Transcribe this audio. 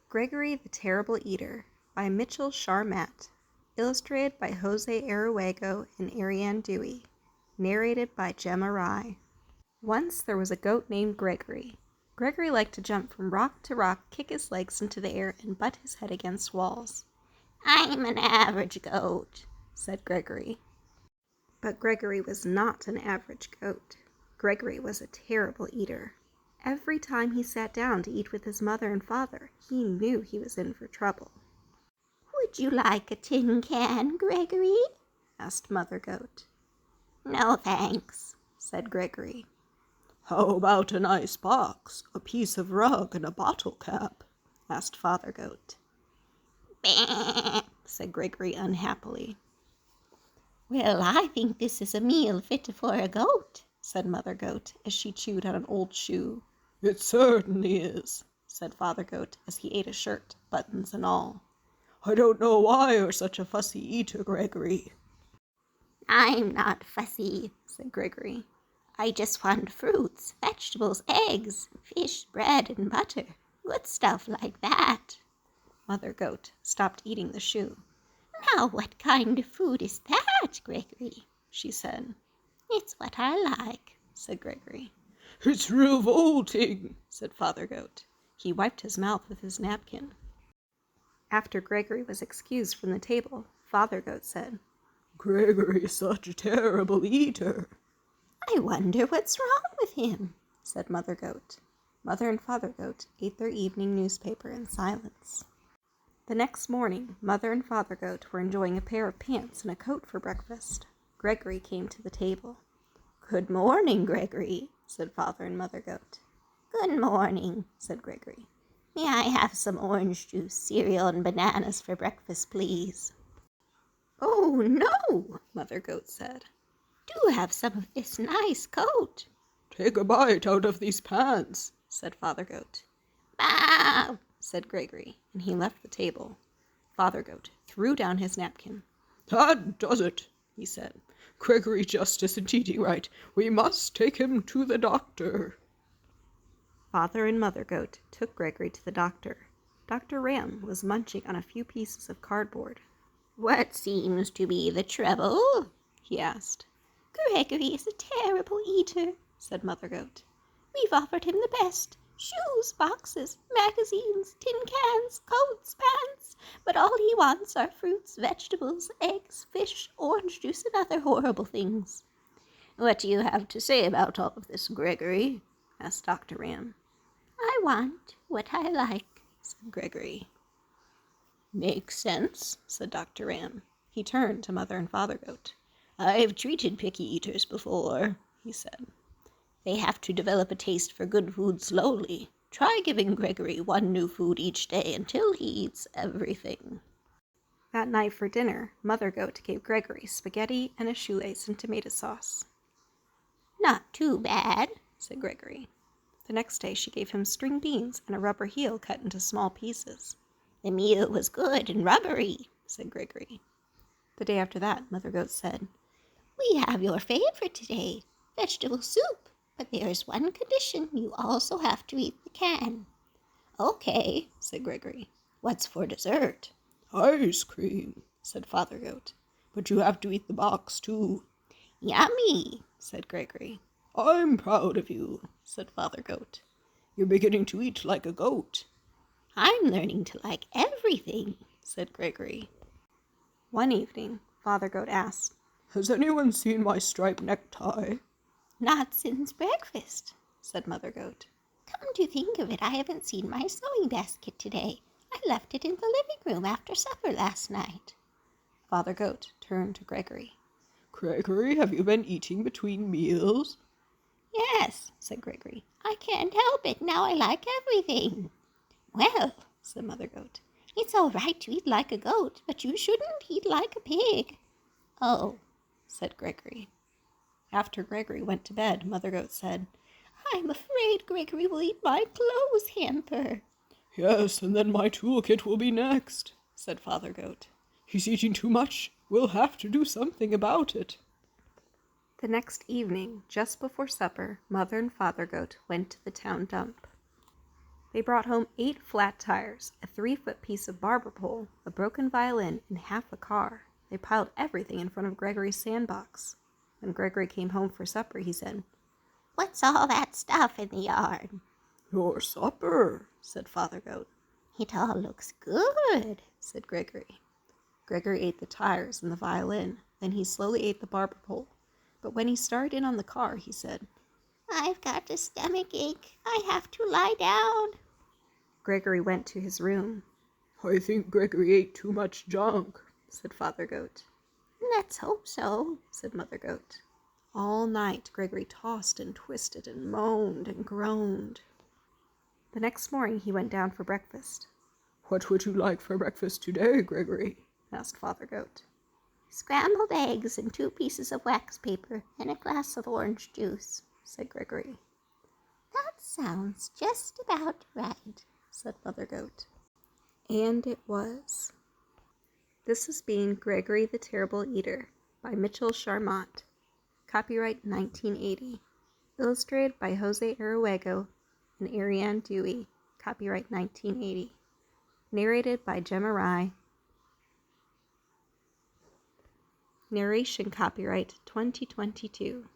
Gregory the Terrible Eater by Mitchell Charmat. Illustrated by Jose Aruego and Ariane Dewey. Narrated by Gemma Rye. Once there was a goat named Gregory. Gregory liked to jump from rock to rock, kick his legs into the air, and butt his head against walls. "I'm an average goat," said Gregory. But Gregory was not an average goat. Gregory was a terrible eater. Every time he sat down to eat with his mother and father, he knew he was in for trouble. "Would you like a tin can, Gregory?" asked Mother Goat. "No, thanks," said Gregory. "How about an ice box, a piece of rug, and a bottle cap?" asked Father Goat. "Bah," said Gregory unhappily. "Well, I think this is a meal fit for a goat," said Mother Goat as she chewed on an old shoe. "It certainly is," said Father Goat as he ate a shirt, buttons and all. "I don't know why you're such a fussy eater, Gregory." "I'm not fussy," said Gregory. "I just want fruits, vegetables, eggs, fish, bread, and butter. Good stuff like that." Mother Goat stopped eating the shoe. "Now what kind of food is that, Gregory?" she said. "It's what I like," said Gregory. "It's revolting," said Father Goat. He wiped his mouth with his napkin. After Gregory was excused from the table, Father Goat said, "Gregory's such a terrible eater." "I wonder what's wrong with him," said Mother Goat. Mother and Father Goat ate their evening newspaper in silence. The next morning, Mother and Father Goat were enjoying a pair of pants and a coat for breakfast. Gregory came to the table. "Good morning, Gregory," said Father and Mother Goat. "Good morning," said Gregory. "May I have some orange juice, cereal, and bananas for breakfast, please?" "Oh, no," Mother Goat said. "Do have some of this nice coat." "Take a bite out of these pants," said Father Goat. "Bow," said Gregory, and he left the table. Father Goat threw down his napkin. "That does it," he said. "Gregory just isn't eating right. We must take him to the doctor." Father and Mother Goat took Gregory to the doctor. Dr. Ram was munching on a few pieces of cardboard. "What seems to be the trouble?" he asked. "Gregory is a terrible eater," said Mother Goat. "We've offered him the best. Shoes, boxes, magazines, tin cans, coats, pants, but all he wants are fruits, vegetables, eggs, fish, orange juice, and other horrible things." "What do you have to say about all of this, Gregory?" asked Dr. Ram. "I want what I like," said Gregory. "Makes sense," said Dr. Ram. He turned to Mother and Father Goat. "I've treated picky eaters before," he said. "They have to develop a taste for good food slowly. Try giving Gregory one new food each day until he eats everything." That night for dinner, Mother Goat gave Gregory spaghetti and a shoelace and tomato sauce. "Not too bad," said Gregory. The next day she gave him string beans and a rubber heel cut into small pieces. "The meal was good and rubbery," said Gregory. The day after that, Mother Goat said, "We have your favorite today, vegetable soup. But there's one condition. You also have to eat the can." "Okay," said Gregory. "What's for dessert?" "Ice cream," said Father Goat. "But you have to eat the box, too." "Yummy," said Gregory. "I'm proud of you," said Father Goat. "You're beginning to eat like a goat." "I'm learning to like everything," said Gregory. One evening, Father Goat asked, "Has anyone seen my striped necktie?" "Not since breakfast," said Mother Goat. "Come to think of it, I haven't seen my sewing basket today. I left it in the living room after supper last night." Father Goat turned to Gregory. "Gregory, have you been eating between meals?" "Yes," said Gregory. "I can't help it. Now I like everything." "Well," said Mother Goat, "it's all right to eat like a goat, but you shouldn't eat like a pig." "Oh," said Gregory. After Gregory went to bed, Mother Goat said, "I'm afraid Gregory will eat my clothes hamper." "Yes, and then my toolkit will be next," said Father Goat. "He's eating too much. We'll have to do something about it." The next evening, just before supper, Mother and Father Goat went to the town dump. They brought home 8 flat tires, a 3-foot piece of barber pole, a broken violin, and half a car. They piled everything in front of Gregory's sandbox. When Gregory came home for supper, he said, "What's all that stuff in the yard?" "Your supper," said Father Goat. "It all looks good," said Gregory. Gregory ate the tires and the violin. Then he slowly ate the barber pole. But when he started in on the car, he said, "I've got a stomach ache. I have to lie down." Gregory went to his room. "I think Gregory ate too much junk," said Father Goat. "Let's hope so," said Mother Goat. All night, Gregory tossed and twisted and moaned and groaned. The next morning, he went down for breakfast. "What would you like for breakfast today, Gregory?" asked Father Goat. "Scrambled eggs and 2 pieces of wax paper and a glass of orange juice," said Gregory. "That sounds just about right," said Mother Goat. And it was. This has been Gregory the Terrible Eater by Mitchell Charmant. Copyright 1980. Illustrated by Jose Aruego and Ariane Dewey. Copyright 1980. Narrated by Gemma Rye. Narration copyright 2022.